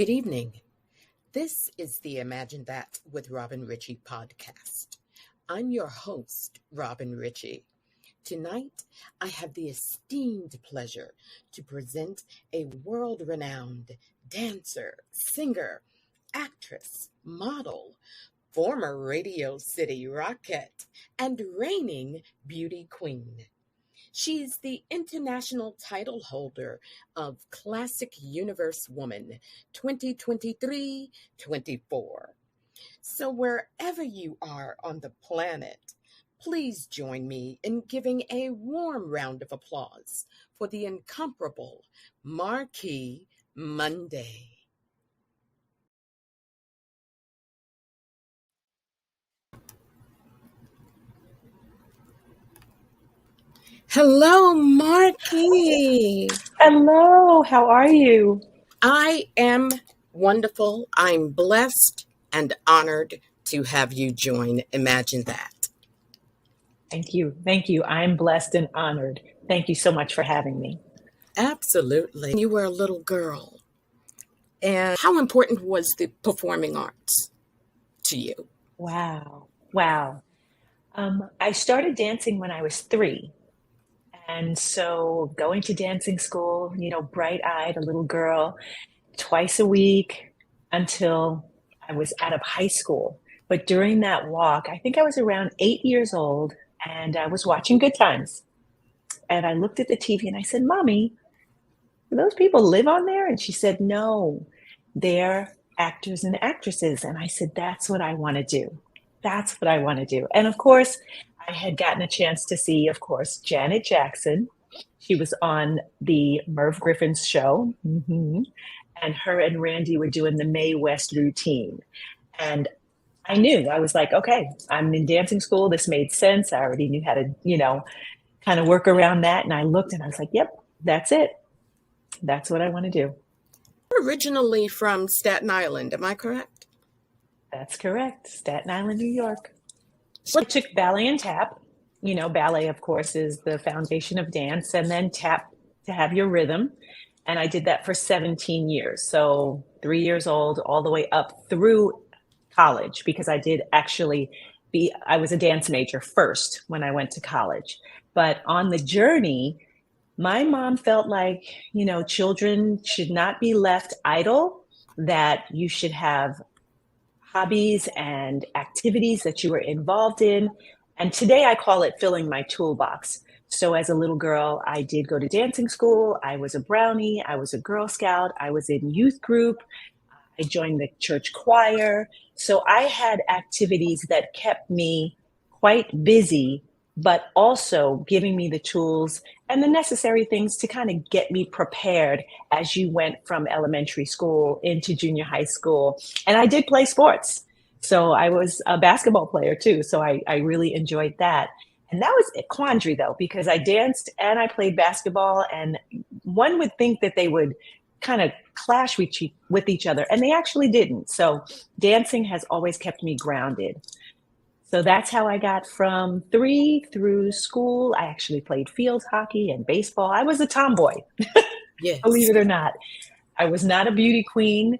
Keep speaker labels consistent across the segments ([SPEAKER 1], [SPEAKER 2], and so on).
[SPEAKER 1] Good evening. This is the Imagine That with Robin Richie podcast. I'm your host, Robin Richie. Tonight, I have the esteemed pleasure to present a world-renowned dancer, singer, actress, model, former Radio City Rockette, and reigning beauty queen. She's the international title holder of Classic Universe Woman 2023-24. So wherever you are on the planet, please join me in giving a warm round of applause for the incomparable MARQUE MUNDAY. Hello, MARQUE.
[SPEAKER 2] Hello, how are you?
[SPEAKER 1] I am wonderful. I'm blessed and honored to have you join Imagine That.
[SPEAKER 2] Thank you. Thank you. I'm blessed and honored. Thank you so much for having me.
[SPEAKER 1] Absolutely. You were a little girl. And how important was the performing arts to you?
[SPEAKER 2] Wow. I started dancing when I was 3. And so going to dancing school, bright-eyed, a little girl, twice a week until I was out of high school. But during that walk, I think I was around 8 years old, and I was watching Good Times. And I looked at the TV and I said, Mommy, do those people live on there? And she said, no, they're actors and actresses. And I said, that's what I want to do. That's what I want to do. And of course, I had gotten a chance to see, of course, Janet Jackson. She was on the Merv Griffin's show. And her and Randy were doing the Mae West routine. And I knew, I was like, okay, I'm in dancing school. This made sense. I already knew how to, kind of work around that. And I looked and I was like, yep, that's it. That's what I want to do.
[SPEAKER 1] You're originally from Staten Island, am I correct?
[SPEAKER 2] That's correct. Staten Island, New York. So I took ballet and tap. Ballet, of course, is the foundation of dance, and then tap to have your rhythm. And I did that for 17 years. So 3 years old, all the way up through college, because I did actually I was a dance major first when I went to college. But on the journey, my mom felt like, children should not be left idle, that you should have hobbies and activities that you were involved in. And today I call it filling my toolbox. So as a little girl, I did go to dancing school. I was a brownie. I was a Girl Scout. I was in youth group. I joined the church choir. So I had activities that kept me quite busy, but also giving me the tools and the necessary things to kind of get me prepared as you went from elementary school into junior high school. And I did play sports. So I was a basketball player too. So I really enjoyed that. And that was a quandary though, because I danced and I played basketball, and one would think that they would kind of clash with each other, and they actually didn't. So dancing has always kept me grounded. So that's how I got from 3 through school. I actually played field hockey and baseball. I was a tomboy,
[SPEAKER 1] Yes.
[SPEAKER 2] Believe it or not. I was not a beauty queen.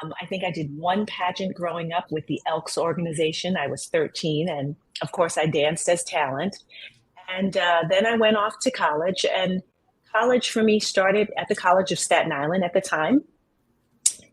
[SPEAKER 2] I think I did one pageant growing up with the Elks organization. I was 13, and of course I danced as talent. And then I went off to college, and college for me started at the College of Staten Island at the time.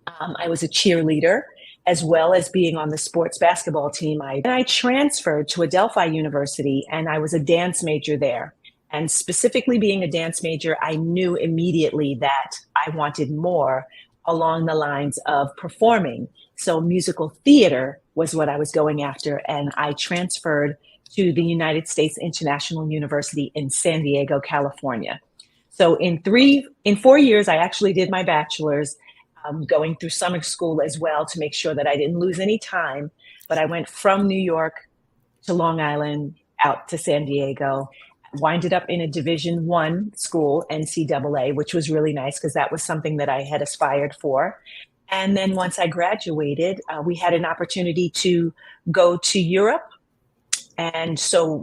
[SPEAKER 2] I was a cheerleader, as well as being on the sports basketball team. I transferred to Adelphi University, and I was a dance major there. And specifically being a dance major, I knew immediately that I wanted more along the lines of performing. So musical theater was what I was going after, and I transferred to the United States International University in San Diego, California. So in 4 years, I actually did my bachelor's, going through summer school as well to make sure that I didn't lose any time. But I went from New York to Long Island, out to San Diego, winded up in a Division I school, NCAA, which was really nice because that was something that I had aspired for. And then once I graduated, we had an opportunity to go to Europe. And so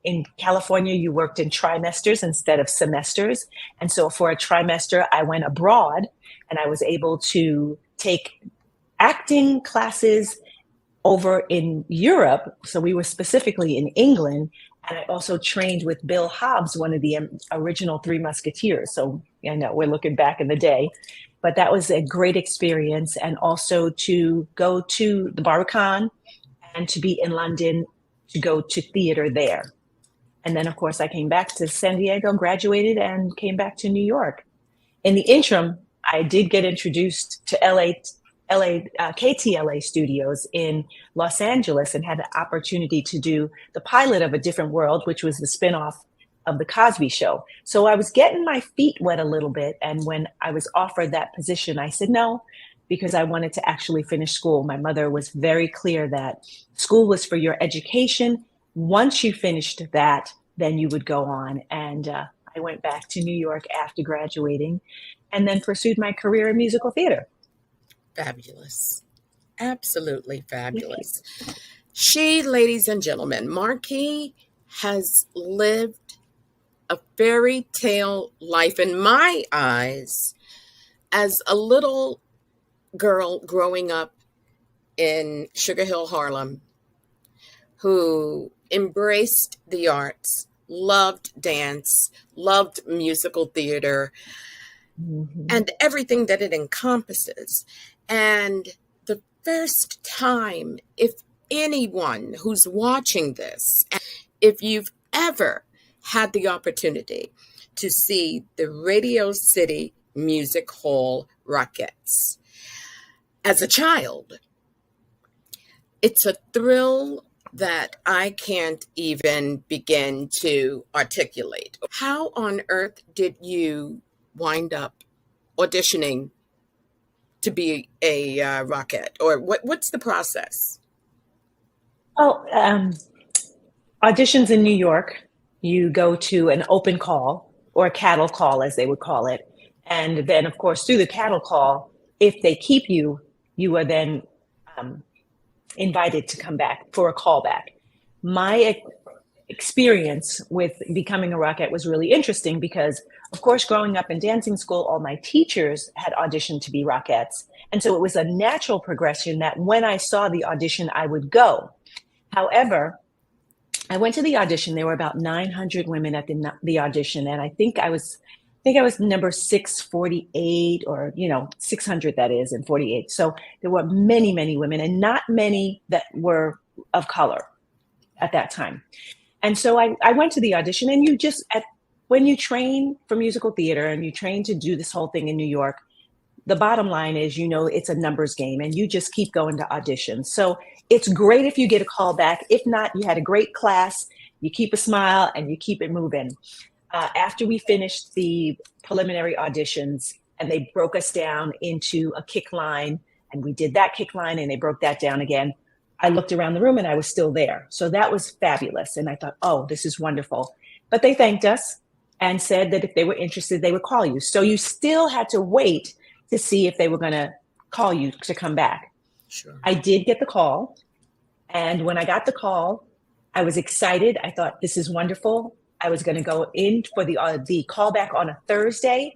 [SPEAKER 2] in California, you worked in trimesters instead of semesters. And so for a trimester, I went abroad, and I was able to take acting classes over in Europe. So we were specifically in England. And I also trained with Bill Hobbs, one of the original Three Musketeers. So I know we're looking back in the day, but that was a great experience. And also to go to the Barbican and to be in London, to go to theater there. And then, of course, I came back to San Diego, graduated, and came back to New York. In the interim, I did get introduced to KTLA studios in Los Angeles and had the opportunity to do the pilot of A Different World, which was the spinoff of The Cosby Show. So I was getting my feet wet a little bit. And when I was offered that position, I said no, because I wanted to actually finish school. My mother was very clear that school was for your education. Once you finished that, then you would go on. And I went back to New York after graduating and then pursued my career in musical theater.
[SPEAKER 1] Fabulous. Absolutely fabulous. She, ladies and gentlemen, Marquis has lived a fairy tale life in my eyes as a little girl growing up in Sugar Hill, Harlem, who embraced the arts, loved dance, loved musical theater, and everything that it encompasses. And the first time, if anyone who's watching this, if you've ever had the opportunity to see the Radio City Music Hall Rockettes as a child, it's a thrill that I can't even begin to articulate. How on earth did you wind up auditioning to be a Rockette, or what's the process?
[SPEAKER 2] Oh, auditions in New York, you go to an open call or a cattle call, as they would call it. And then, of course, through the cattle call, if they keep you, you are then invited to come back for a callback. My experience with becoming a Rockette was really interesting because, of course, growing up in dancing school, all my teachers had auditioned to be Rockettes. And so it was a natural progression that when I saw the audition, I would go. However, I went to the audition. There were about 900 women at the audition. And I think I was number 648, or, 600, that is, and 48. So there were many, many women, and not many that were of color at that time. And so I went to the audition, and when you train for musical theater and you train to do this whole thing in New York, the bottom line is, it's a numbers game, and you just keep going to auditions. So it's great if you get a call back. If not, you had a great class, you keep a smile, and you keep it moving. After we finished the preliminary auditions and they broke us down into a kick line, and we did that kick line and they broke that down again, I looked around the room and I was still there. So that was fabulous. And I thought, oh, this is wonderful. But they thanked us and said that if they were interested, they would call you. So you still had to wait to see if they were going to call you to come back.
[SPEAKER 1] Sure.
[SPEAKER 2] I did get the call. And when I got the call, I was excited. I thought, this is wonderful. I was going to go in for the callback on a Thursday.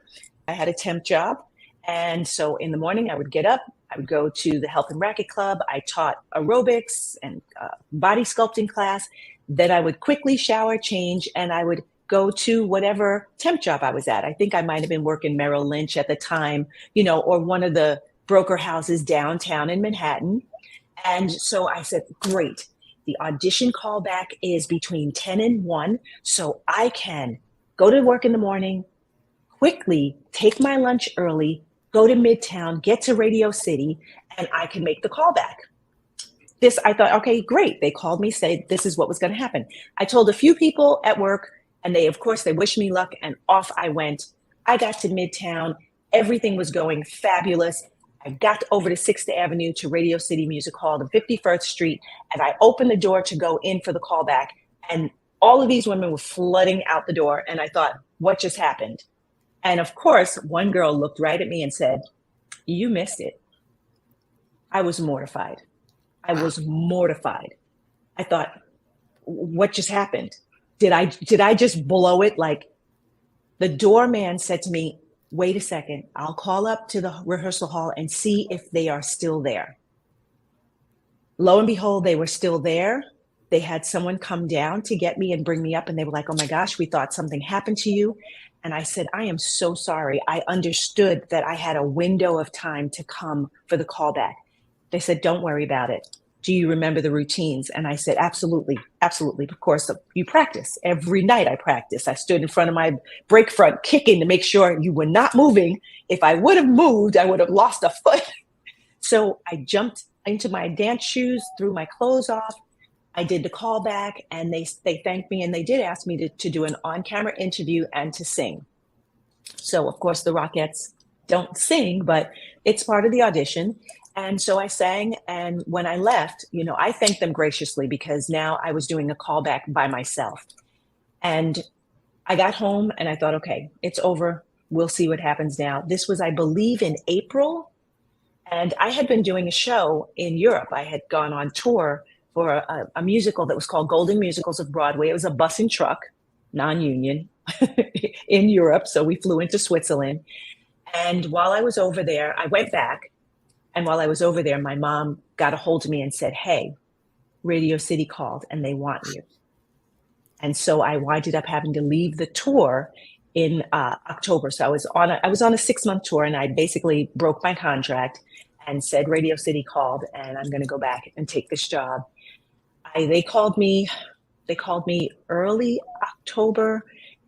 [SPEAKER 2] I had a temp job. And so in the morning, I would get up. I would go to the Health and Racket Club. I taught aerobics and body sculpting class. Then I would quickly shower, change, and I would go to whatever temp job I was at. I think I might have been working Merrill Lynch at the time, or one of the broker houses downtown in Manhattan. And so I said, great. The audition callback is between 10 and 1. So I can go to work in the morning, quickly take my lunch early, go to Midtown, get to Radio City, and I can make the callback. I thought, okay, great. They called me, said this is what was going to happen. I told a few people at work, and they wished me luck, and off I went. I got to Midtown. Everything was going fabulous. I got over to 6th Avenue to Radio City Music Hall to 51st Street, and I opened the door to go in for the callback, and all of these women were flooding out the door, and I thought, what just happened? And of course, one girl looked right at me and said, you missed it. I was mortified. I thought, what just happened? Did I just blow it? Like, the doorman said to me, wait a second, I'll call up to the rehearsal hall and see if they are still there. Lo and behold, they were still there. They had someone come down to get me and bring me up, and they were like, oh my gosh, we thought something happened to you. And I said, I am so sorry. I understood that I had a window of time to come for the callback. They said, don't worry about it. Do you remember the routines? And I said, absolutely, absolutely. Of course, you practice. Every night I practice. I stood in front of my break front kicking to make sure you were not moving. If I would have moved, I would have lost a foot. So I jumped into my dance shoes, threw my clothes off. I did the callback, and they thanked me, and they did ask me to do an on-camera interview and to sing. So, of course, the Rockettes don't sing, but it's part of the audition. And so I sang, and when I left, I thanked them graciously because now I was doing a callback by myself. And I got home, and I thought, okay, it's over. We'll see what happens now. This was, I believe, in April, and I had been doing a show in Europe. I had gone on tour for a musical that was called Golden Musicals of Broadway. It was a bus and truck, non-union, in Europe. So we flew into Switzerland. And while I was over there, I went back. And while I was over there, my mom got a hold of me and said, hey, Radio City called and they want you. And so I winded up having to leave the tour in October. So I was on a 6-month tour, and I basically broke my contract and said, Radio City called and I'm going to go back and take this job. They called me early October,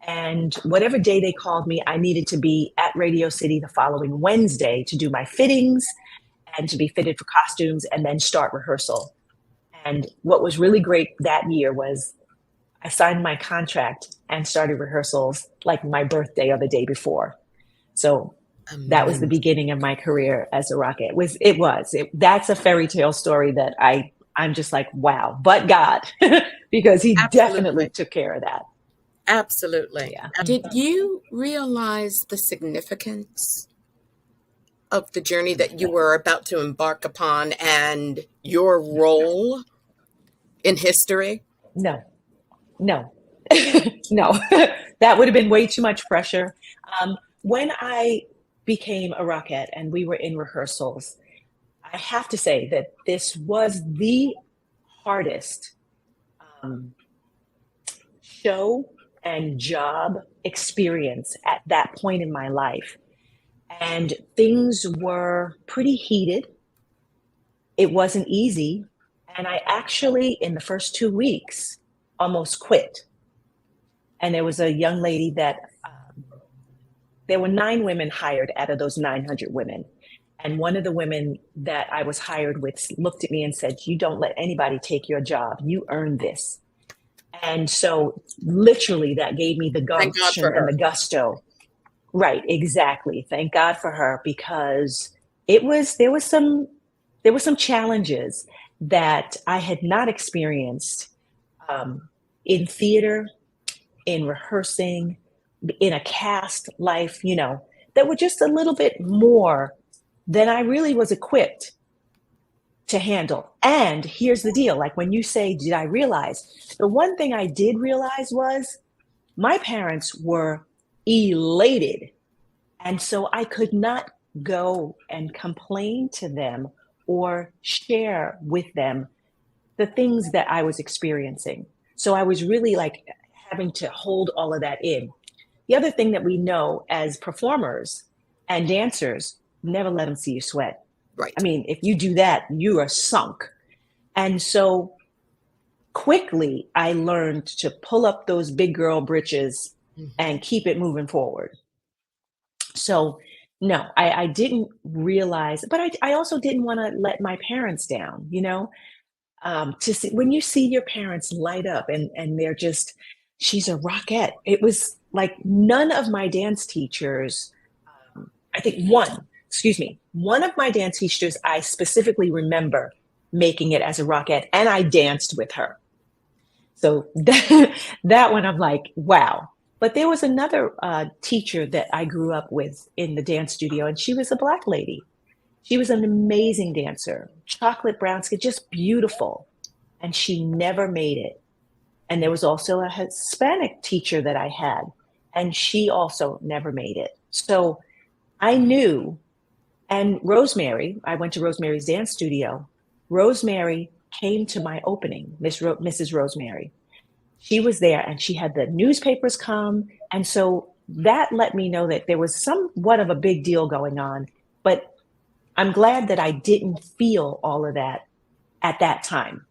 [SPEAKER 2] and whatever day they called me, I needed to be at Radio City the following Wednesday to do my fittings and to be fitted for costumes and then start rehearsal. And what was really great that year was I signed my contract and started rehearsals like my birthday or the day before. So that was the beginning of my career as a Rockette. That's a fairy tale story that I'm just like, wow, but God, because he definitely took care of that.
[SPEAKER 1] Absolutely.
[SPEAKER 2] Yeah.
[SPEAKER 1] Did you realize the significance of the journey that you were about to embark upon and your role in history?
[SPEAKER 2] No, no. That would have been way too much pressure. When I became a Rockette and we were in rehearsals, I have to say that this was the hardest show and job experience at that point in my life. And things were pretty heated. It wasn't easy. And I actually, in the first 2 weeks, almost quit. And there was a young lady that, there were 9 women hired out of those 900 women. And one of the women that I was hired with looked at me and said, you don't let anybody take your job. You earned this. And so literally that gave me the gumption and the gusto. Right, exactly. Thank God for her, because there were some challenges that I had not experienced in theater, in rehearsing, in a cast life, that were just a little bit more than I really was equipped to handle. And here's the deal. Like when you say, did I realize? The one thing I did realize was my parents were elated. And so I could not go and complain to them or share with them the things that I was experiencing. So I was really like having to hold all of that in. The other thing that we know as performers and dancers, never let them see you sweat.
[SPEAKER 1] Right.
[SPEAKER 2] I mean, if you do that, you are sunk. And so quickly, I learned to pull up those big girl britches and keep it moving forward. So no, I didn't realize, but I also didn't want to let my parents down, to see, when you see your parents light up and they're just, she's a Rockette. It was like none of my dance teachers, I think one of my dance teachers, I specifically remember making it as a Rockette, and I danced with her. So that one, I'm like, wow. But there was another teacher that I grew up with in the dance studio, and she was a Black lady. She was an amazing dancer, chocolate brown skin, just beautiful. And she never made it. And there was also a Hispanic teacher that I had, and she also never made it. So I knew, and Rosemary, I went to Rosemary's dance studio. Rosemary came to my opening, Mrs. Rosemary. She was there and she had the newspapers come. And so that let me know that there was somewhat of a big deal going on. But I'm glad that I didn't feel all of that at that time,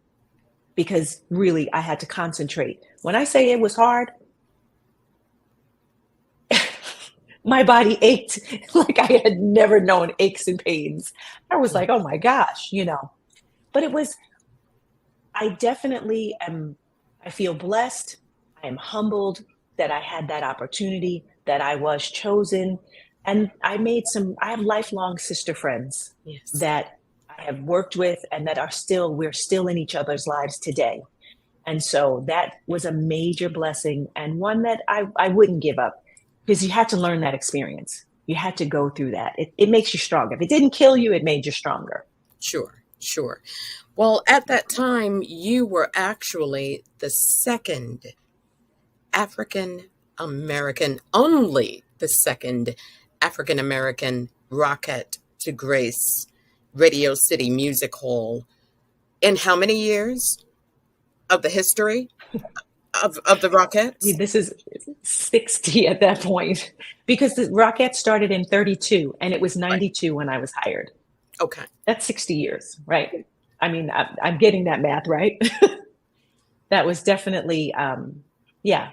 [SPEAKER 2] because really I had to concentrate. When I say it was hard, my body ached like I had never known aches and pains. I was like, oh my gosh, but I definitely am, I feel blessed. I am humbled that I had that opportunity, that I was chosen. And I have lifelong sister friends
[SPEAKER 1] Yes.
[SPEAKER 2] that I have worked with and that we're still in each other's lives today. And so that was a major blessing, and one that I wouldn't give up, because you had to learn that experience. You had to go through that. It makes you stronger. If it didn't kill you, it made you stronger.
[SPEAKER 1] Sure. Well, at that time, you were actually the second African American, only the second African American Rockette to grace Radio City Music Hall in how many years of the history of the Rockettes?
[SPEAKER 2] This is 60 at that point, because the Rockette started in 32 and it was 92 when I was hired.
[SPEAKER 1] Okay.
[SPEAKER 2] That's 60 years, right? I mean, I'm getting that math right. That was definitely, yeah.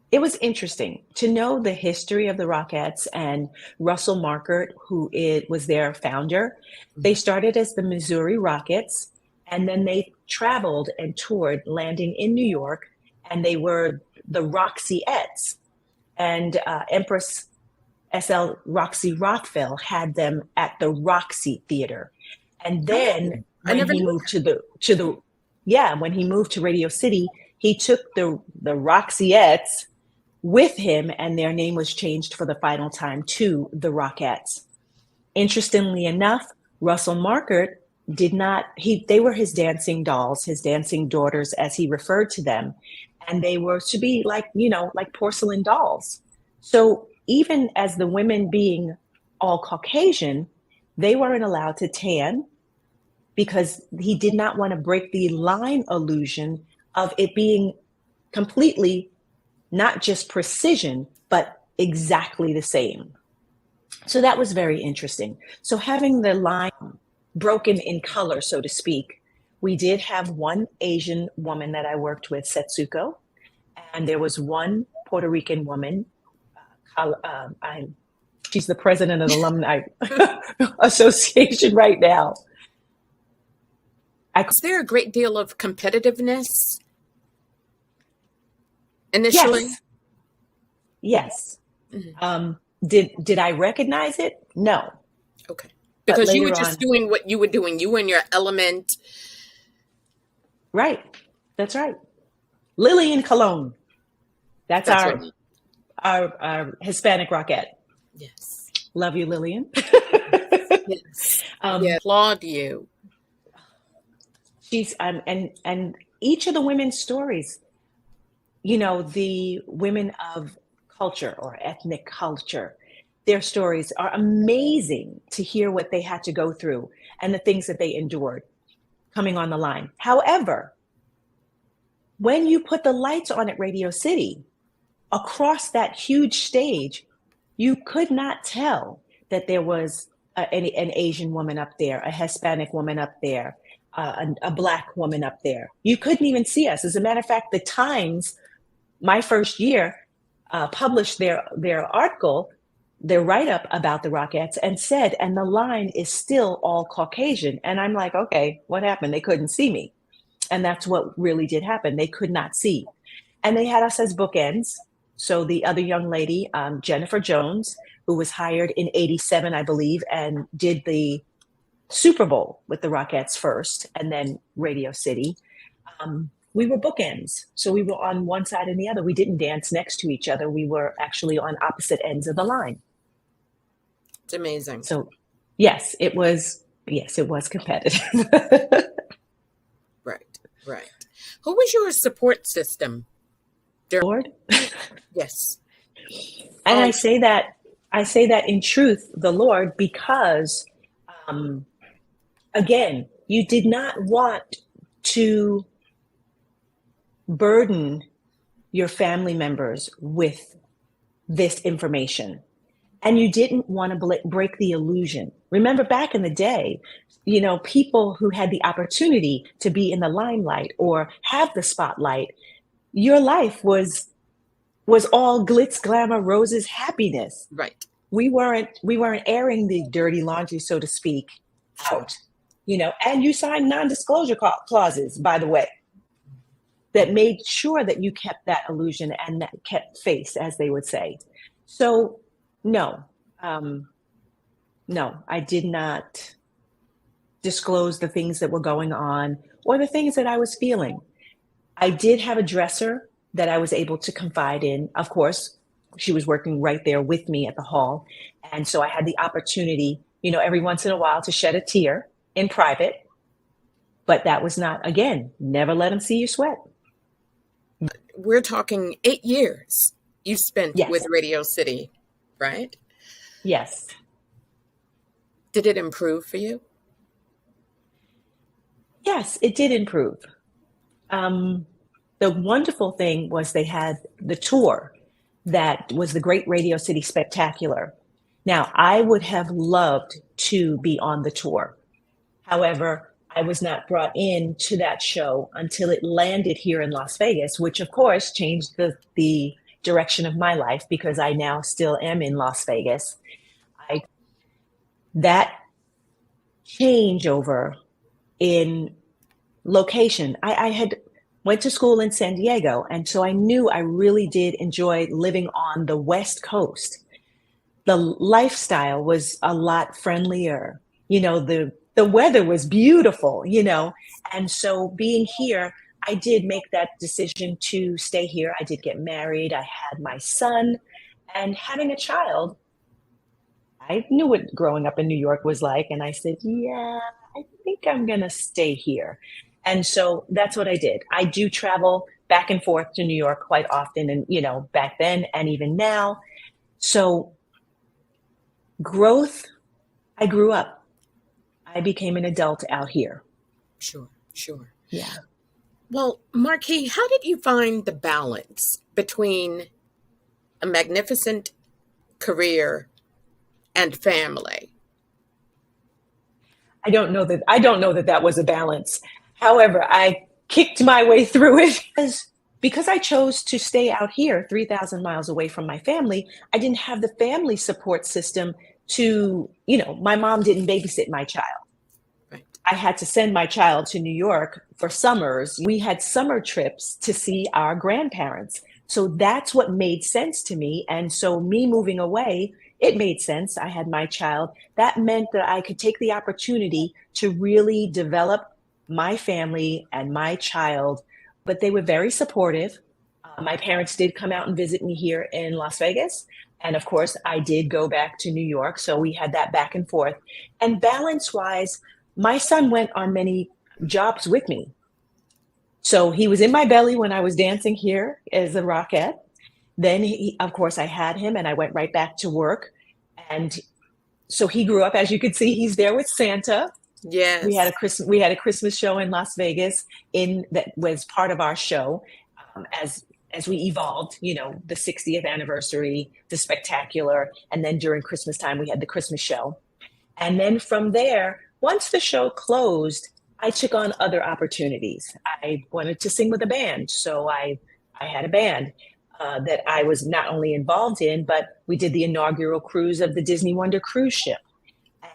[SPEAKER 2] It was interesting to know the history of the Rockettes, and Russell Marquette, who was their founder. They started as the Missouri Rockets, and then they traveled and toured, landing in New York, and they were the Roxyettes. And Empress S.L. Roxy Rothwell had them at the Roxy Theater. And then when he moved when he moved to Radio City, he took the Roxyettes with him, and their name was changed for the final time to the Rockettes. Interestingly enough, Russell Marquette they were his dancing dolls, his dancing daughters, as he referred to them. And they were to be like porcelain dolls. So even as the women being all Caucasian, they weren't allowed to tan, because he did not want to break the line illusion of it being completely not just precision, but exactly the same. So that was very interesting. So having the line broken in color, so to speak, we did have one Asian woman that I worked with, Setsuko, and there was one Puerto Rican woman. She's the president of the Alumni Association right now.
[SPEAKER 1] Is there a great deal of competitiveness initially?
[SPEAKER 2] Yes. Mm-hmm. Did I recognize it? No.
[SPEAKER 1] Okay. Because you were just doing what you were doing. You were in your element.
[SPEAKER 2] Right. That's right. Lillian Colon. That's our Hispanic Rockette.
[SPEAKER 1] Yes.
[SPEAKER 2] Love you, Lillian.
[SPEAKER 1] Yes. Applaud you.
[SPEAKER 2] She's and each of the women's stories, the women of culture or ethnic culture, their stories are amazing to hear what they had to go through and the things that they endured coming on the line. However, when you put the lights on at Radio City, across that huge stage, you could not tell that there was an Asian woman up there, a Hispanic woman up there, a Black woman up there. You couldn't even see us. As a matter of fact, the Times, my first year, published their article, their write-up about the Rockettes, and said, and the line is still all Caucasian. And I'm like, okay, what happened? They couldn't see me. And that's what really did happen. They could not see. And they had us as bookends. So the other young lady, Jennifer Jones, who was hired in '87, I believe, and did the Super Bowl with the Rockettes first, and then Radio City. We were bookends. So we were on one side and the other. We didn't dance next to each other. We were actually on opposite ends of the line.
[SPEAKER 1] It's amazing.
[SPEAKER 2] So yes, it was competitive.
[SPEAKER 1] Right. Who was your support system?
[SPEAKER 2] Lord?
[SPEAKER 1] Yes.
[SPEAKER 2] And I say that I say that in truth, the Lord, because again, you did not want to burden your family members with this information. And you didn't want to break the illusion. Remember back in the day, people who had the opportunity to be in the limelight or have the spotlight, your life was all glitz, glamour, roses, happiness.
[SPEAKER 1] Right.
[SPEAKER 2] We weren't airing the dirty laundry, so to speak, out. And you signed non-disclosure clauses, by the way, that made sure that you kept that illusion and that kept face, as they would say. So no, I did not disclose the things that were going on or the things that I was feeling. I did have a dresser that I was able to confide in. Of course, she was working right there with me at the hall. And so I had the opportunity, every once in a while to shed a tear in private. But that was not, again, never let them see you sweat.
[SPEAKER 1] We're talking 8 years you spent
[SPEAKER 2] Yes.
[SPEAKER 1] with Radio City, right?
[SPEAKER 2] Yes.
[SPEAKER 1] Did it improve for you?
[SPEAKER 2] Yes, it did improve. The wonderful thing was they had the tour that was the Great Radio City Spectacular. Now, I would have loved to be on the tour. However, I was not brought in to that show until it landed here in Las Vegas, which of course changed the direction of my life because I now still am in Las Vegas. That changeover in location, I had went to school in San Diego, and so I knew I really did enjoy living on the West Coast. The lifestyle was a lot friendlier. The weather was beautiful, and so being here, I did make that decision to stay here. I did get married. I had my son, and having a child, I knew what growing up in New York was like. And I said, yeah, I think I'm going to stay here. And so that's what I did. I do travel back and forth to New York quite often. And, back then and even now. So growth, I grew up. I became an adult out here.
[SPEAKER 1] Sure.
[SPEAKER 2] Yeah.
[SPEAKER 1] Well, Marquis, how did you find the balance between a magnificent career and family?
[SPEAKER 2] I don't know that was a balance. However, I kicked my way through it because I chose to stay out here 3,000 miles away from my family. I didn't have the family support system to, my mom didn't babysit my child.
[SPEAKER 1] Right.
[SPEAKER 2] I had to send my child to New York for summers. We had summer trips to see our grandparents. So that's what made sense to me. And so me moving away, it made sense. I had my child. That meant that I could take the opportunity to really develop my family and my child, but they were very supportive. My parents did come out and visit me here in Las Vegas. And of course, I did go back to New York. So we had that back and forth. And balance-wise, my son went on many jobs with me. So he was in my belly when I was dancing here as a Rockette. Then, of course, I had him and I went right back to work. And so he grew up, as you can see, he's there with Santa.
[SPEAKER 1] Yes.
[SPEAKER 2] We had a Christmas show in Las Vegas that was part of our show as we evolved, the 60th anniversary, the spectacular. And then during Christmas time, we had the Christmas show. And then from there, once the show closed, I took on other opportunities. I wanted to sing with a band. So I had a band that I was not only involved in, but we did the inaugural cruise of the Disney Wonder cruise ship.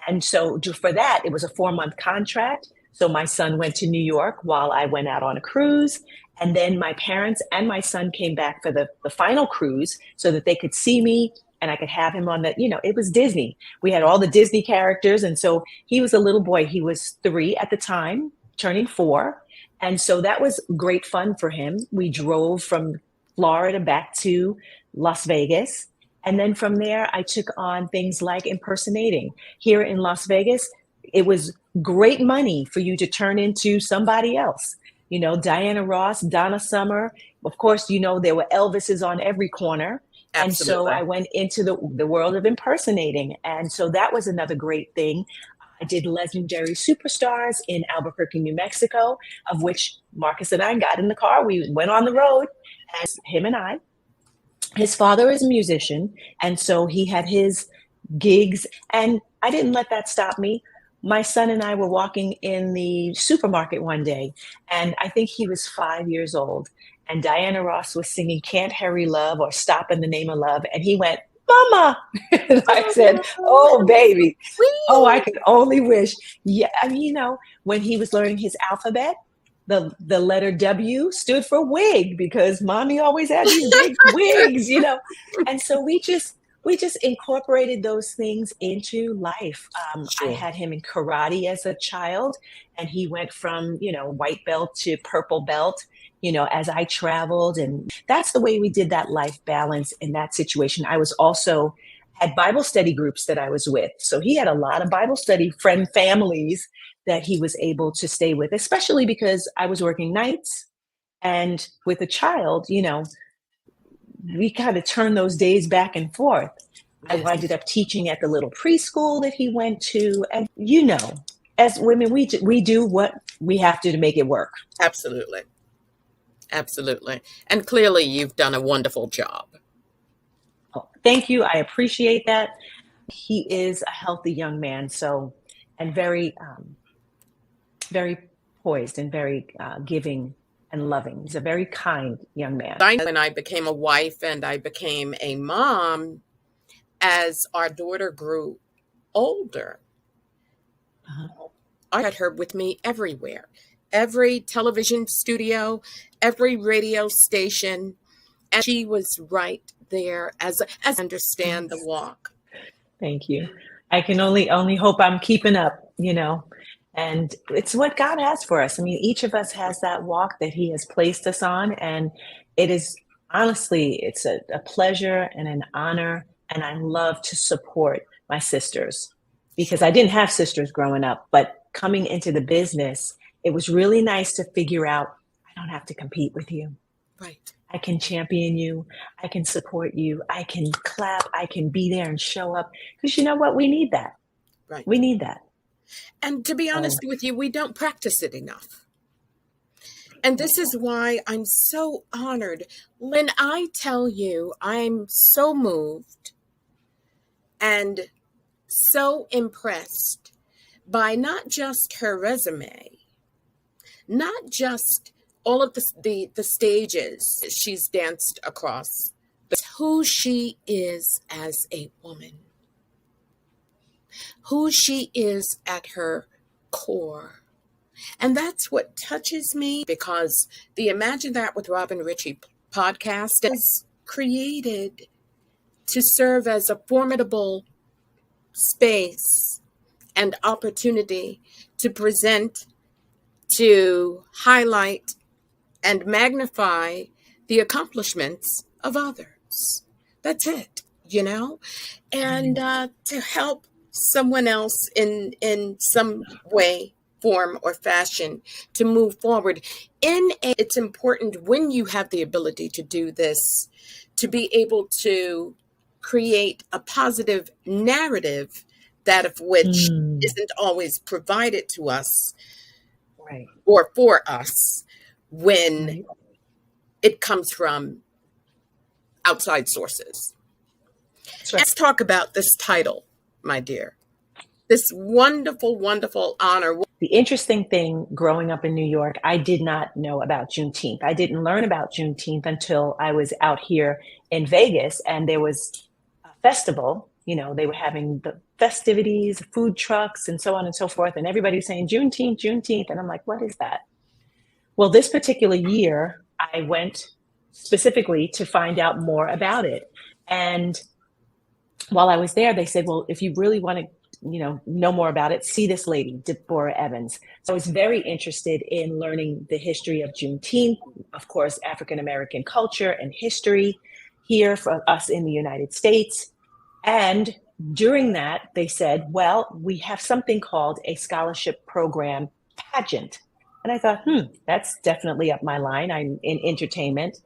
[SPEAKER 2] And so for that, it was a 4-month contract. So my son went to New York while I went out on a cruise. And then my parents and my son came back for the final cruise so that they could see me and I could have him on it was Disney. We had all the Disney characters. And so he was a little boy. He was 3 at the time, turning 4. And so that was great fun for him. We drove from Florida back to Las Vegas. And then from there, I took on things like impersonating. Here in Las Vegas, it was great money for you to turn into somebody else. Diana Ross, Donna Summer. Of course, there were Elvises on every corner. And so
[SPEAKER 1] Absolutely.
[SPEAKER 2] I went into the world of impersonating. And so that was another great thing. I did Legendary Superstars in Albuquerque, New Mexico, of which Marcus and I got in the car. We went on the road as him and I. His father is a musician, and so he had his gigs, and I didn't let that stop me. My son and I were walking in the supermarket one day, and I think he was 5 years old, and Diana Ross was singing Can't Hurry Love or Stop in the Name of Love, and he went, Mama. And I said, oh, baby. Oh, I
[SPEAKER 1] Whee!
[SPEAKER 2] could only wish. Yeah, I mean, when he was learning his alphabet, the letter W stood for wig because mommy always had these big wigs. And so we just incorporated those things into life. I
[SPEAKER 1] Sure.
[SPEAKER 2] had him in karate as a child, and he went from white belt to purple belt. As I traveled, and that's the way we did that life balance in that situation. I was also had Bible study groups that I was with. So he had a lot of Bible study friend families that he was able to stay with, especially because I was working nights and with a child, we kind of turned those days back and forth. I
[SPEAKER 1] Yes.
[SPEAKER 2] ended up teaching at the little preschool that he went to. And, as women, we do what we have to make it work.
[SPEAKER 1] Absolutely. Absolutely. And clearly you've done a wonderful job.
[SPEAKER 2] Oh, thank you. I appreciate that. He is a healthy young man, and very, very poised and very giving and loving. He's a very kind young man.
[SPEAKER 1] When I became a wife and I became a mom, as our daughter grew older, I had her with me everywhere. Every television studio, every radio station, and she was right there as understand the walk.
[SPEAKER 2] Thank you. I can only hope I'm keeping up, and it's what God has for us. I mean, each of us has that walk that he has placed us on, and it is honestly, it's a pleasure and an honor, and I love to support my sisters because I didn't have sisters growing up, but coming into the business, it was really nice to figure out I don't have to compete with you.
[SPEAKER 1] Right.
[SPEAKER 2] I can champion you. I can support you. I can clap. I can be there and show up. Because you know what? We need that.
[SPEAKER 1] Right.
[SPEAKER 2] We need that.
[SPEAKER 1] And to be honest with you, we don't practice it enough. And this is why I'm so honored. When I tell you I'm so moved and so impressed by not just her resume, not just all of the stages she's danced across, but who she is as a woman, who she is at her core. And that's what touches me, because the Imagine That with Robin Richie podcast is created to serve as a formidable space and opportunity to present, to highlight, and magnify the accomplishments of others. That's it, and to help someone else in some way, form, or fashion to move forward. It's important when you have the ability to do this, to be able to create a positive narrative, that of which isn't always provided to us,
[SPEAKER 2] right,
[SPEAKER 1] or for us, when it comes from outside sources. Right. Let's talk about this title, my dear. This wonderful, wonderful honor.
[SPEAKER 2] The interesting thing growing up in New York, I did not know about Juneteenth. I didn't learn about Juneteenth until I was out here in Vegas, and there was a festival. They were having the festivities, food trucks, and so on and so forth. And everybody was saying Juneteenth, Juneteenth. And I'm like, what is that? Well, this particular year, I went specifically to find out more about it. And while I was there, they said, well, if you really want to know more about it, see this lady, Deborah Evans. So I was very interested in learning the history of Juneteenth, of course, African-American culture and history here for us in the United States. And during that, they said, well, we have something called a scholarship program pageant. And I thought, that's definitely up my line. I'm in entertainment.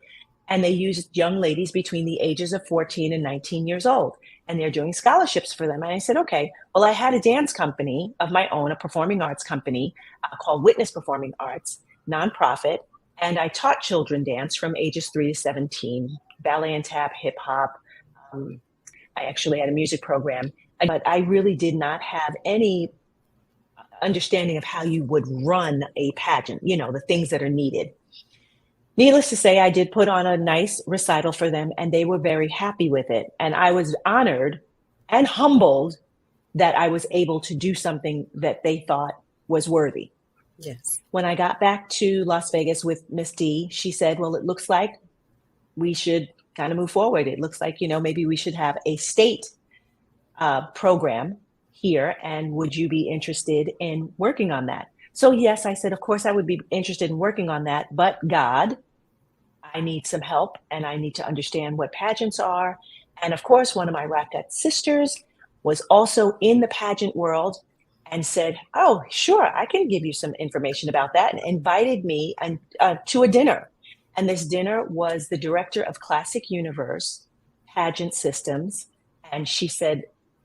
[SPEAKER 2] And they used young ladies between the ages of 14 and 19 years old. And they're doing scholarships for them. And I said, okay, well, I had a dance company of my own, a performing arts company called Witness Performing Arts, nonprofit. And I taught children dance from ages 3 to 17, ballet and tap, hip hop. I actually had a music program, but I really did not have any understanding of how you would run a pageant, the things that are needed. Needless to say, I did put on a nice recital for them, and they were very happy with it. And I was honored and humbled that I was able to do something that they thought was worthy.
[SPEAKER 1] Yes.
[SPEAKER 2] When I got back to Las Vegas with Miss D, she said, well, it looks like we should kind of move forward. It looks like, maybe we should have a state program here. And would you be interested in working on that? So yes, I said, of course I would be interested in working on that, but God, I need some help and I need to understand what pageants are. And of course, one of my Rockette sisters was also in the pageant world and said, oh, sure, I can give you some information about that, and invited me to a dinner. And this dinner was the director of Classic Universe Pageant Systems. And she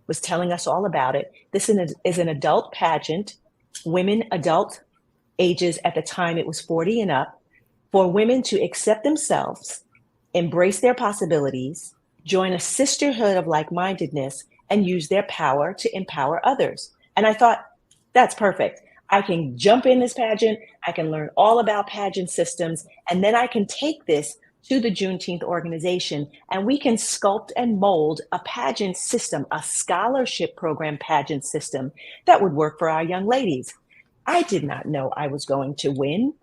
[SPEAKER 2] was telling us all about it. This is an adult pageant, women adult ages at the time, it was 40 and up, for women to accept themselves, embrace their possibilities, join a sisterhood of like-mindedness, and use their power to empower others. And I thought, that's perfect. I can jump in this pageant, I can learn all about pageant systems, and then I can take this to the Juneteenth organization, and we can sculpt and mold a pageant system, a scholarship program pageant system that would work for our young ladies. I did not know I was going to win.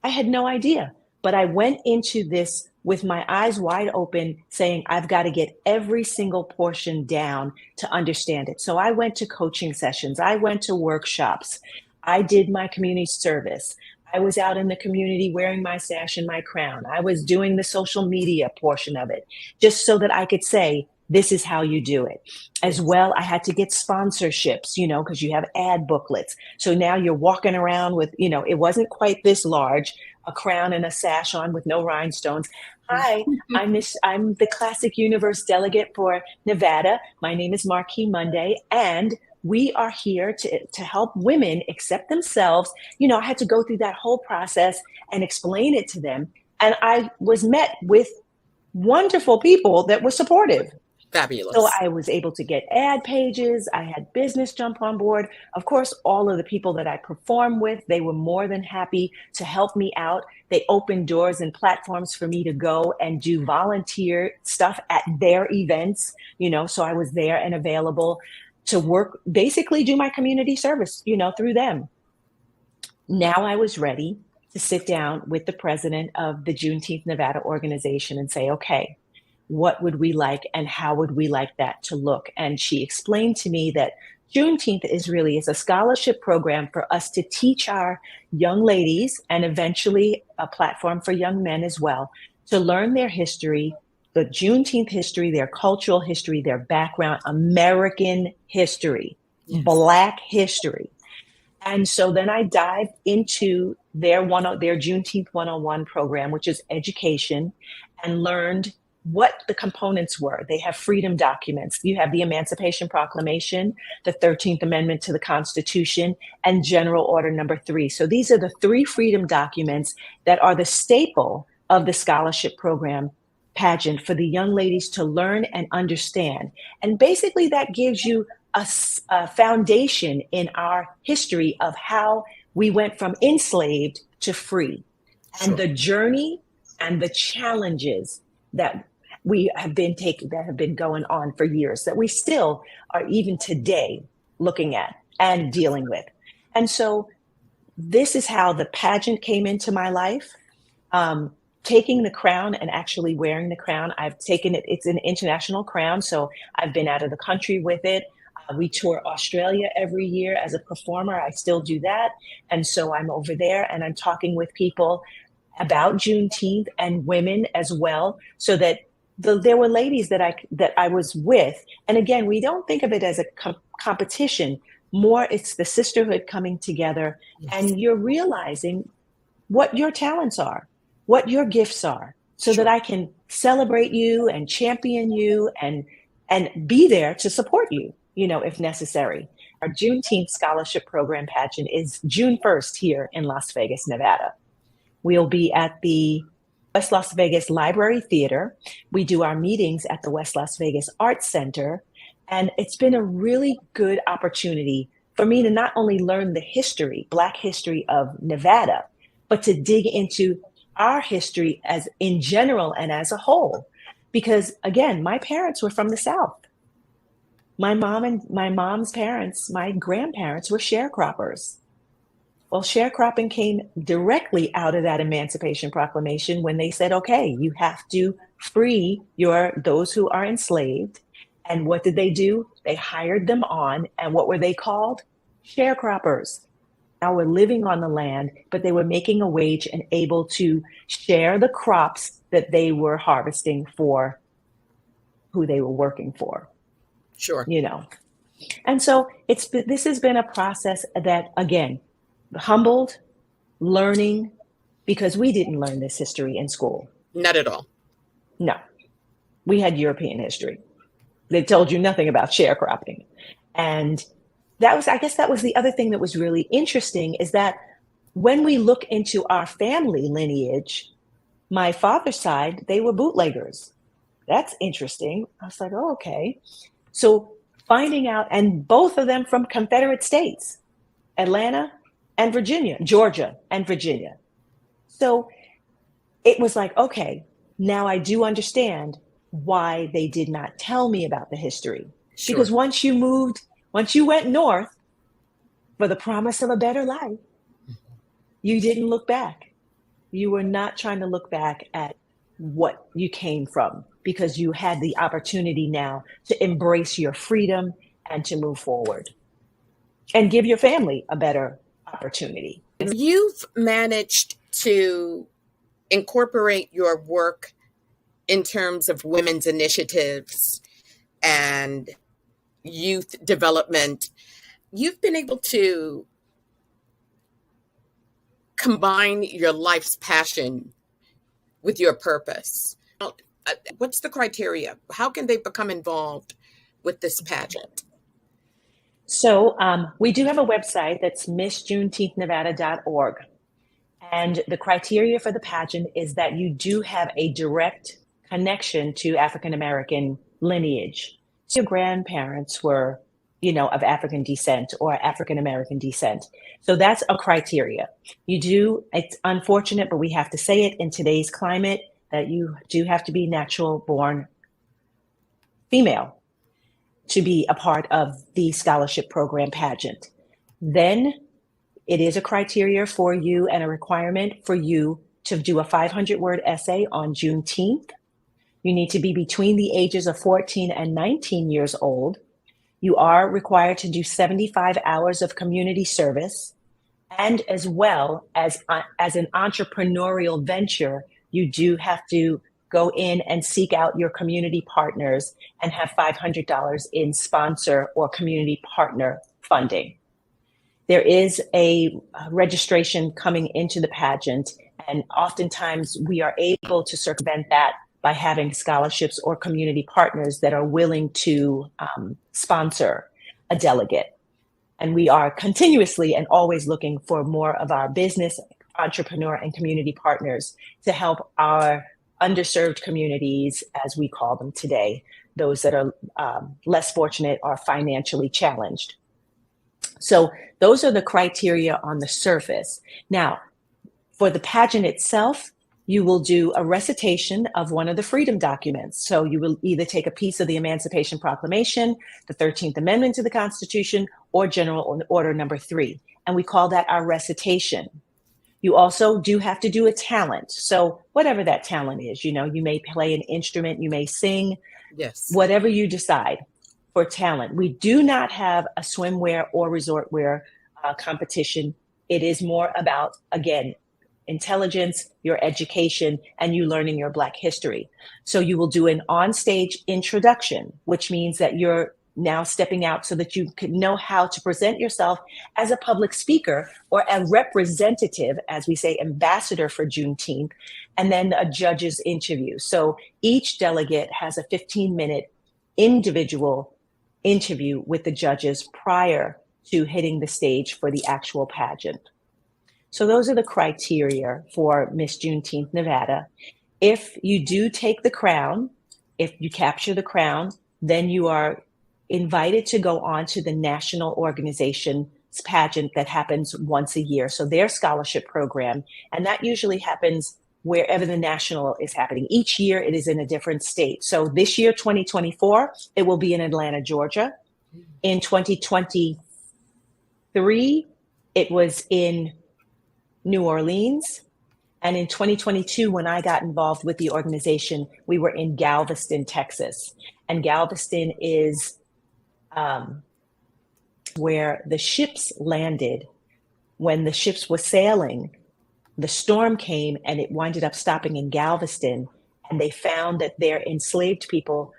[SPEAKER 2] I had no idea, but I went into this with my eyes wide open, saying, I've got to get every single portion down to understand it. So I went to coaching sessions. I went to workshops. I did my community service. I was out in the community wearing my sash and my crown. I was doing the social media portion of it, just so that I could say, this is how you do it. As well, I had to get sponsorships, because you have ad booklets. So now you're walking around with, it wasn't quite this large, a crown and a sash on with no rhinestones. Hi, I'm the Classic Universe delegate for Nevada. My name is MARQUE MUNDAY, and we are here to help women accept themselves. I had to go through that whole process and explain it to them. And I was met with wonderful people that were supportive.
[SPEAKER 1] Fabulous.
[SPEAKER 2] So I was able to get ad pages. I had business jump on board. Of course, all of the people that I perform with, they were more than happy to help me out. They opened doors and platforms for me to go and do volunteer stuff at their events, so I was there and available to work, basically do my community service, through them. Now I was ready to sit down with the president of the Juneteenth Nevada organization and say, okay, what would we like and how would we like that to look? And she explained to me that Juneteenth is a scholarship program for us to teach our young ladies, and eventually a platform for young men as well, to learn their history, the Juneteenth history, their cultural history, their background, American history, yes. Black history. And so then I dived into their Juneteenth 101 program, which is education, and learned what the components were. They have freedom documents. You have the Emancipation Proclamation, the 13th Amendment to the Constitution, and General Order Number 3. So these are the 3 freedom documents that are the staple of the scholarship program pageant for the young ladies to learn and understand. And basically that gives you a foundation in our history of how we went from enslaved to free, and the journey and the challenges that we have been that have been going on for years, that we still are even today looking at and dealing with. And so this is how the pageant came into my life. Taking the crown and actually wearing the crown. I've taken it. It's an international crown. So I've been out of the country with it. We tour Australia every year as a performer. I still do that. And so I'm over there and I'm talking with people about Juneteenth and women as well, so that there were ladies that I was with. And again, we don't think of it as a competition. More, it's the sisterhood coming together, yes. And you're realizing what your talents are, what your gifts are, so that I can celebrate you and champion you and be there to support you, if necessary. Our Juneteenth Scholarship Program pageant is June 1st here in Las Vegas, Nevada. We'll be at the West Las Vegas Library Theater. We do our meetings at the West Las Vegas Arts Center. And it's been a really good opportunity for me to not only learn the history, Black history of Nevada, but to dig into our history as in general and as a whole. Because again, my parents were from the South. My mom's parents, my grandparents were sharecroppers. Well, sharecropping came directly out of that Emancipation Proclamation when they said, okay, you have to free those who are enslaved. And what did they do? They hired them on. And what were they called? Sharecroppers. Now we're living on the land, but they were making a wage and able to share the crops that they were harvesting for who they were working for.
[SPEAKER 1] Sure.
[SPEAKER 2] And so this has been a process that, again, humbled, learning, because we didn't learn this history in school.
[SPEAKER 1] Not at all.
[SPEAKER 2] No, we had European history. They told you nothing about sharecropping. And I guess that was the other thing that was really interesting, is that when we look into our family lineage, my father's side, they were bootleggers. That's interesting. I was like, oh, okay. So finding out, and both of them from Confederate states, Atlanta and Virginia, Georgia and Virginia. So it was like, okay, now I do understand why they did not tell me about the history. Sure. Because once you went north for the promise of a better life, you didn't look back. You were not trying to look back at what you came from, because you had the opportunity now to embrace your freedom and to move forward and give your family a better opportunity.
[SPEAKER 1] You've managed to incorporate your work in terms of women's initiatives and youth development. You've been able to combine your life's passion with your purpose. What's the criteria? How can they become involved with this pageant?
[SPEAKER 2] So we do have a website that's missjuneteenthnevada.org. And the criteria for the pageant is that you do have a direct connection to African-American lineage. So your grandparents were, of African descent or African-American descent. So that's a criteria. It's unfortunate, but we have to say it in today's climate, that you do have to be natural born female to be a part of the scholarship program pageant. Then it is a criteria for you and a requirement for you to do a 500-word essay on Juneteenth. You need to be between the ages of 14 and 19 years old. You are required to do 75 hours of community service. And as well as an entrepreneurial venture, you do have to go in and seek out your community partners and have $500 in sponsor or community partner funding. There is a registration coming into the pageant, and oftentimes we are able to circumvent that by having scholarships or community partners that are willing to sponsor a delegate. And we are continuously and always looking for more of our business, entrepreneur, and community partners to help our underserved communities, as we call them today, those that are less fortunate or financially challenged. So those are the criteria on the surface. Now, for the pageant itself, you will do a recitation of one of the freedom documents. So you will either take a piece of the Emancipation Proclamation, the 13th Amendment to the Constitution, or General Order Number 3. And we call that our recitation. You also do have to do a talent. So whatever that talent is, you may play an instrument, you may sing,
[SPEAKER 1] yes,
[SPEAKER 2] whatever you decide for talent. We do not have a swimwear or resort wear competition. It is more about, again, intelligence, your education, and you learning your Black history. So you will do an onstage introduction, which means that you're now stepping out so that you can know how to present yourself as a public speaker or a representative, as we say, ambassador for Juneteenth, and then a judge's interview. So each delegate has a 15-minute individual interview with the judges prior to hitting the stage for the actual pageant. So those are the criteria for Miss Juneteenth Nevada. If you do take the crown, if you capture the crown, then you are invited to go on to the national organization's pageant that happens once a year. So their scholarship program, and that usually happens wherever the national is happening. Each year it is in a different state. So this year, 2024, it will be in Atlanta, Georgia. In 2023, it was in New Orleans. And in 2022, when I got involved with the organization, we were in Galveston, Texas. And Galveston is where the ships landed. When the ships were sailing, the storm came and it winded up stopping in Galveston. And they found that their enslaved people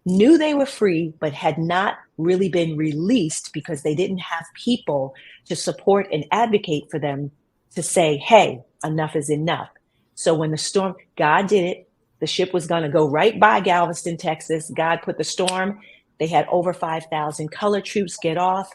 [SPEAKER 2] knew they were free, but had not really been released because they didn't have people to support and advocate for them to say, hey, enough is enough. So when the storm, God did it. The ship was going to go right by Galveston, Texas. God put the storm. They had over 5,000 colored troops get off.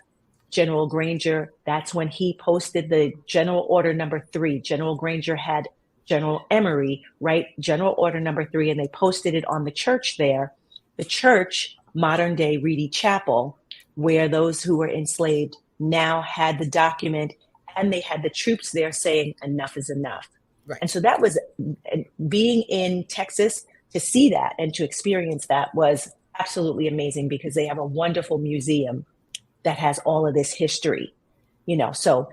[SPEAKER 2] General Granger, that's when he posted the General Order number 3. General Granger had General Emory write General Order number 3, and they posted it on the church there. The church, modern day Reedy Chapel, where those who were enslaved now had the document, and they had the troops there saying enough is enough. Right. And so that was, being in Texas to see that and to experience that was absolutely amazing, because they have a wonderful museum that has all of this history, so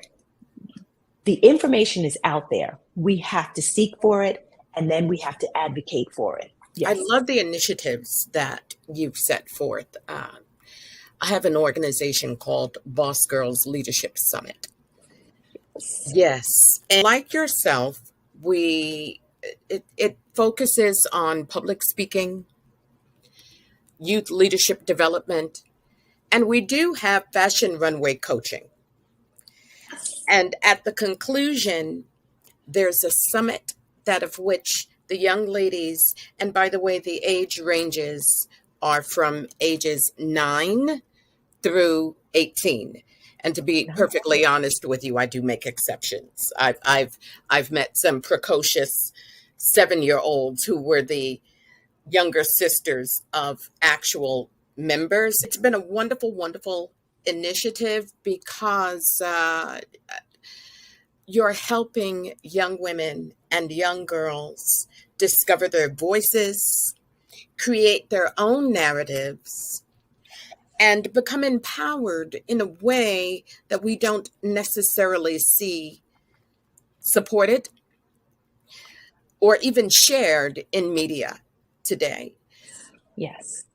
[SPEAKER 2] the information is out there. We have to seek for it, and then we have to advocate for it.
[SPEAKER 1] Yes. I love the initiatives that you've set forth. I have an organization called Boss Girls Leadership Summit. Yes. And like yourself, it focuses on public speaking, youth leadership development, and we do have fashion runway coaching. And at the conclusion, there's a summit that of which the young ladies, and by the way, the age ranges are from ages 9 through 18. And to be perfectly honest with you, I do make exceptions. I've met some precocious 7-year-olds who were the younger sisters of actual members. It's been a wonderful, wonderful initiative, because you're helping young women and young girls discover their voices, create their own narratives, and become empowered in a way that we don't necessarily see supported or even shared in media today.
[SPEAKER 2] Yes.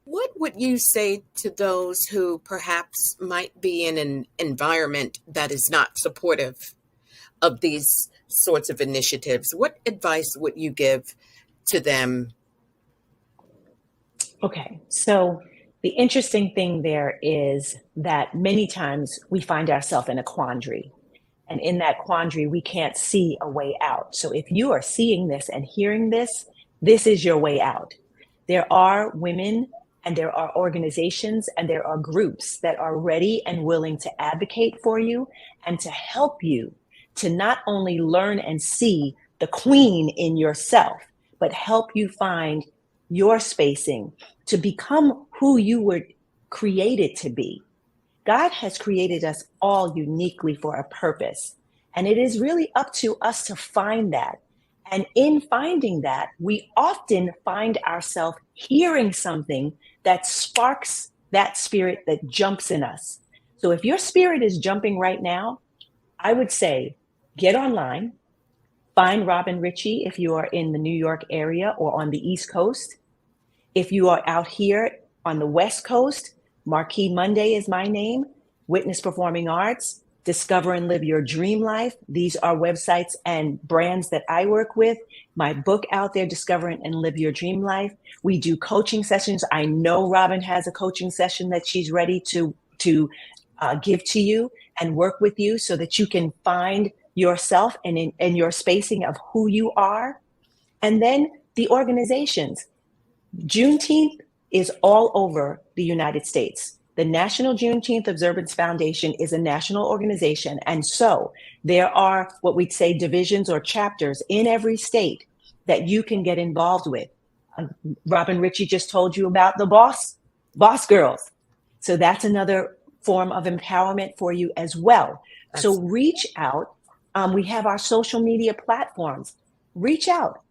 [SPEAKER 1] What would you say to those who perhaps might be in an environment that is not supportive of these sorts of initiatives? What advice would you give to them?
[SPEAKER 2] Okay, so the interesting thing there is that many times we find ourselves in a quandary. And in that quandary, we can't see a way out. So if you are seeing this and hearing this, this is your way out. There are women and there are organizations and there are groups that are ready and willing to advocate for you and to help you to not only learn and see the queen in yourself, but help you find your spacing to become who you were created to be. God has created us all uniquely for a purpose, and it is really up to us to find that. And in finding that, we often find ourselves hearing something that sparks that spirit that jumps in us. So if your spirit is jumping right now, I would say get online, find Robin Richie if you are in the New York area or on the East Coast. If you are out here on the West Coast, MARQUE MUNDAY is my name, Witness Performing Arts, Discover and Live Your Dream Life. These are websites and brands that I work with. my book out there, Discover and Live Your Dream Life. We do coaching sessions. I know Robin has a coaching session that she's ready to give to you and work with you so that you can find yourself and your spacing of who you are. And then the organizations. Juneteenth is all over the United States. The National Juneteenth Observance Foundation is a national organization. And so there are what we'd say divisions or chapters in every state that you can get involved with. Robin Richie just told you about the boss girls. So that's another form of empowerment for you as well. So reach out. We have our social media platforms. Reach out.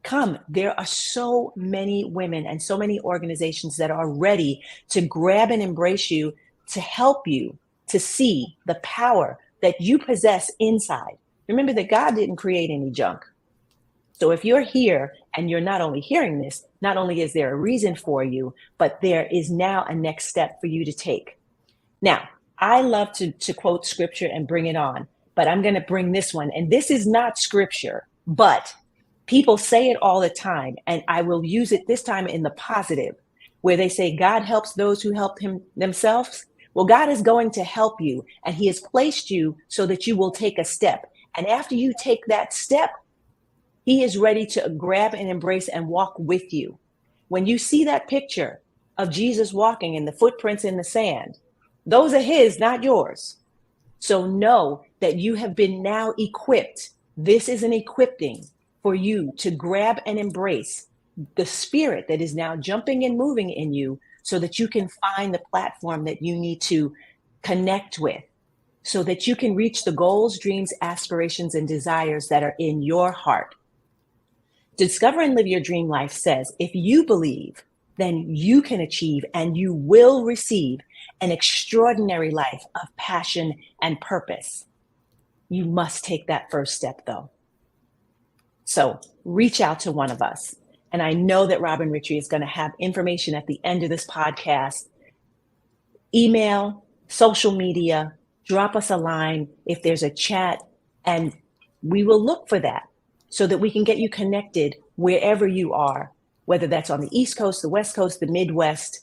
[SPEAKER 2] Come. There are so many women and so many organizations that are ready to grab and embrace you, to help you to see the power that you possess inside. Remember that God didn't create any junk. So if you're here and you're not only hearing this, not only is there a reason for you, but there is now a next step for you to take. Now, I love to quote scripture and bring it on, but I'm going to bring this one. And this is not scripture, but people say it all the time, and I will use it this time in the positive, where they say, God helps those who help him themselves. Well, God is going to help you, and he has placed you so that you will take a step. And after you take that step, he is ready to grab and embrace and walk with you. When you see that picture of Jesus walking and the footprints in the sand, those are his, not yours. So know that you have been now equipped. This is an equipping for you to grab and embrace the spirit that is now jumping and moving in you so that you can find the platform that you need to connect with so that you can reach the goals, dreams, aspirations, and desires that are in your heart. Discover and Live Your Dream Life says, if you believe, then you can achieve and you will receive an extraordinary life of passion and purpose. You must take that first step, though. So reach out to one of us. And I know that Robin Richie is going to have information at the end of this podcast. Email, social media, drop us a line if there's a chat, and we will look for that so that we can get you connected wherever you are, whether that's on the East Coast, the West Coast, the Midwest,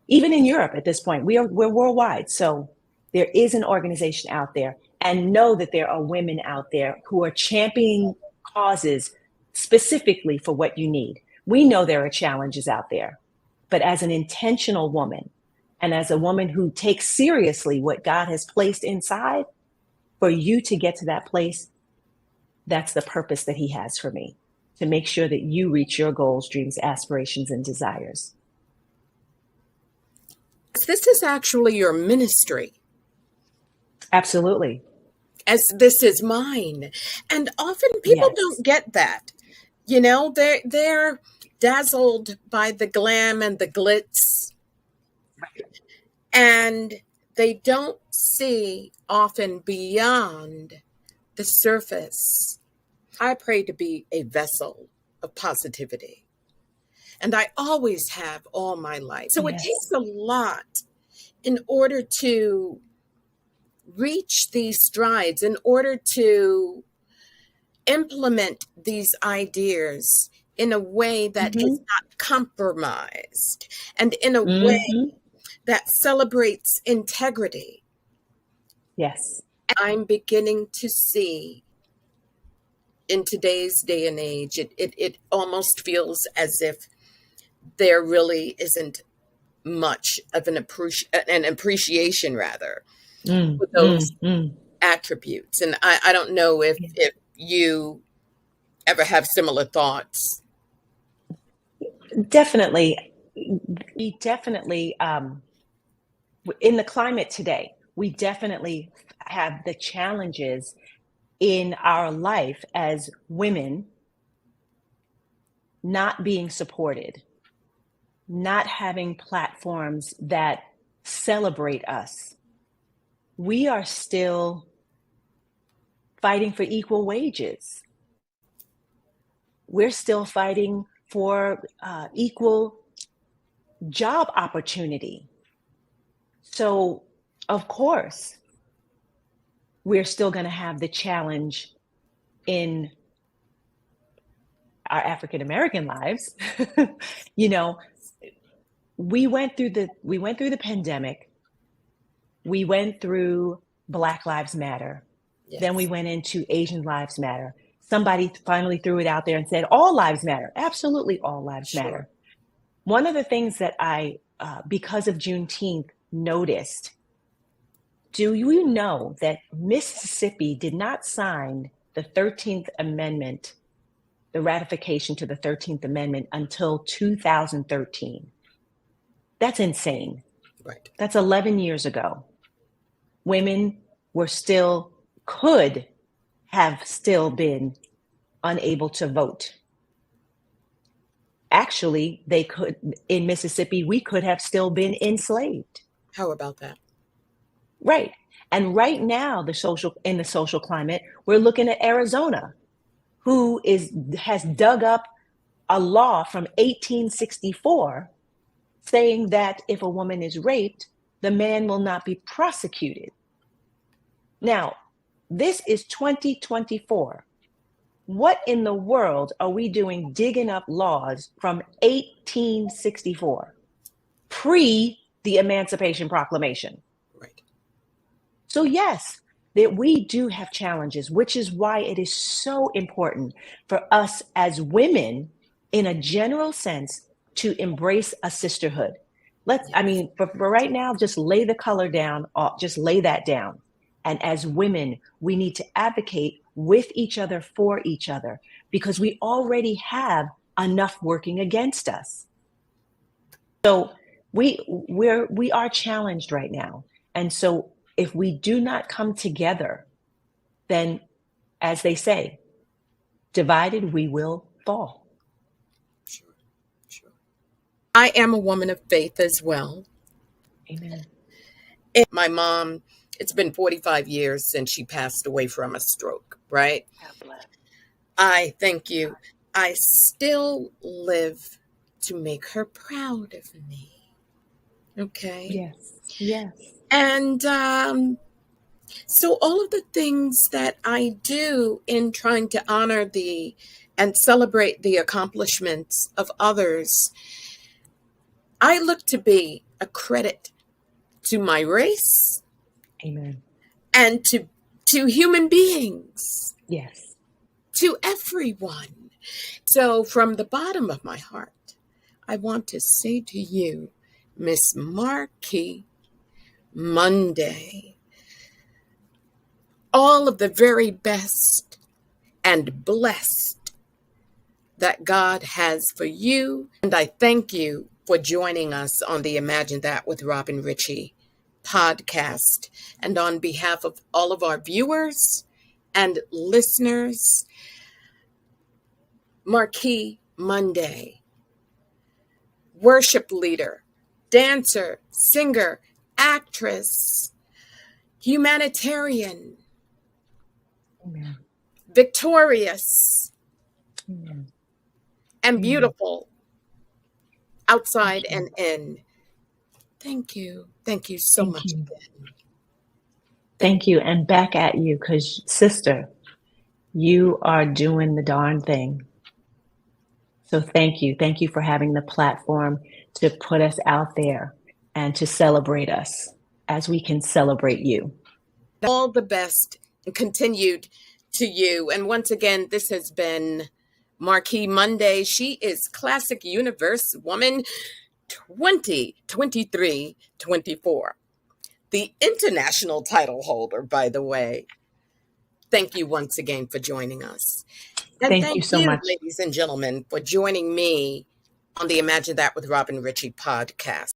[SPEAKER 2] even in Europe at this point. We're worldwide. So there is an organization out there, and know that there are women out there who are championing causes specifically for what you need. We know there are challenges out there, but as an intentional woman and as a woman who takes seriously what God has placed inside, for you to get to that place, that's the purpose that he has for me, to make sure that you reach your goals, dreams, aspirations, and desires.
[SPEAKER 1] This is actually your ministry.
[SPEAKER 2] Absolutely.
[SPEAKER 1] As this is mine. And often people don't get that. You know, they're dazzled by the glam and the glitz.
[SPEAKER 2] Right.
[SPEAKER 1] And they don't see often beyond the surface. I pray to be a vessel of positivity. And I always have all my life. So it takes a lot in order to reach these strides, in order to implement these ideas in a way that is not compromised and in a way that celebrates integrity.
[SPEAKER 2] Yes.
[SPEAKER 1] I'm beginning to see in today's day and age, it almost feels as if there really isn't much of an appreciation rather for those attributes. And I don't know if you ever have similar thoughts.
[SPEAKER 2] Definitely. We definitely, in the climate today, we definitely have the challenges in our life as women not being supported, not having platforms that celebrate us. We are still fighting for equal wages. We're still fighting for equal job opportunity. So, of course, we're still going to have the challenge in our African American lives, you know, we went through the pandemic. We went through Black Lives Matter. Then we
[SPEAKER 1] Yes.
[SPEAKER 2] went into Asian Lives Matter. Somebody finally threw it out there and said, all lives matter. Absolutely, all lives
[SPEAKER 1] Sure.
[SPEAKER 2] matter. One of the things that I, because of Juneteenth, noticed, do you know that Mississippi did not sign the 13th Amendment, the ratification to the 13th Amendment, until 2013? That's insane.
[SPEAKER 1] Right.
[SPEAKER 2] That's 11 years ago. Women could have still been unable to vote. Actually, they could, in Mississippi, we could have still been enslaved.
[SPEAKER 1] How about that?
[SPEAKER 2] Right. And right now, in the social climate, we're looking at Arizona, who has dug up a law from 1864 saying that if a woman is raped, the man will not be prosecuted. Now, this is 2024. What in the world are we doing digging up laws from 1864, pre the Emancipation Proclamation?
[SPEAKER 1] Right.
[SPEAKER 2] So yes, that we do have challenges, which is why it is so important for us as women, in a general sense, to embrace a sisterhood. For right now, just lay the color down, just lay that down. And as women, we need to advocate with each other, for each other, because we already have enough working against us. So we are challenged right now. And so if we do not come together, then, as they say, divided we will fall.
[SPEAKER 1] Sure. I am a woman of faith as well.
[SPEAKER 2] Amen.
[SPEAKER 1] And my mom, it's been 45 years since she passed away from a stroke, right?
[SPEAKER 2] God bless.
[SPEAKER 1] I thank you. I still live to make her proud of me. Okay?
[SPEAKER 2] Yes.
[SPEAKER 1] And so all of the things that I do in trying to honor and celebrate the accomplishments of others, I look to be a credit to my race.
[SPEAKER 2] Amen.
[SPEAKER 1] And to human beings.
[SPEAKER 2] Yes.
[SPEAKER 1] To everyone. So from the bottom of my heart, I want to say to you, Miss MARQUE, Munday, all of the very best and blessed that God has for you. And I thank you for joining us on the Imagine That with Robin Richie podcast. And on behalf of all of our viewers and listeners, MARQUE Munday, worship leader, dancer, singer, actress, humanitarian,
[SPEAKER 2] Amen.
[SPEAKER 1] Victorious,
[SPEAKER 2] Amen.
[SPEAKER 1] and beautiful, outside and in. Thank you. Thank you so much again.
[SPEAKER 2] Thank you. And back at you, because sister, you are doing the darn thing. So thank you. Thank you for having the platform to put us out there and to celebrate us as we can celebrate you.
[SPEAKER 1] All the best and continued to you. And once again, this has been MARQUE Munday. She is Classic Universe Woman 2023-24. The international title holder, by the way. Thank you once again for joining us. And
[SPEAKER 2] thank you so much,
[SPEAKER 1] ladies and gentlemen, for joining me on the Imagine That with Robin Richie podcast.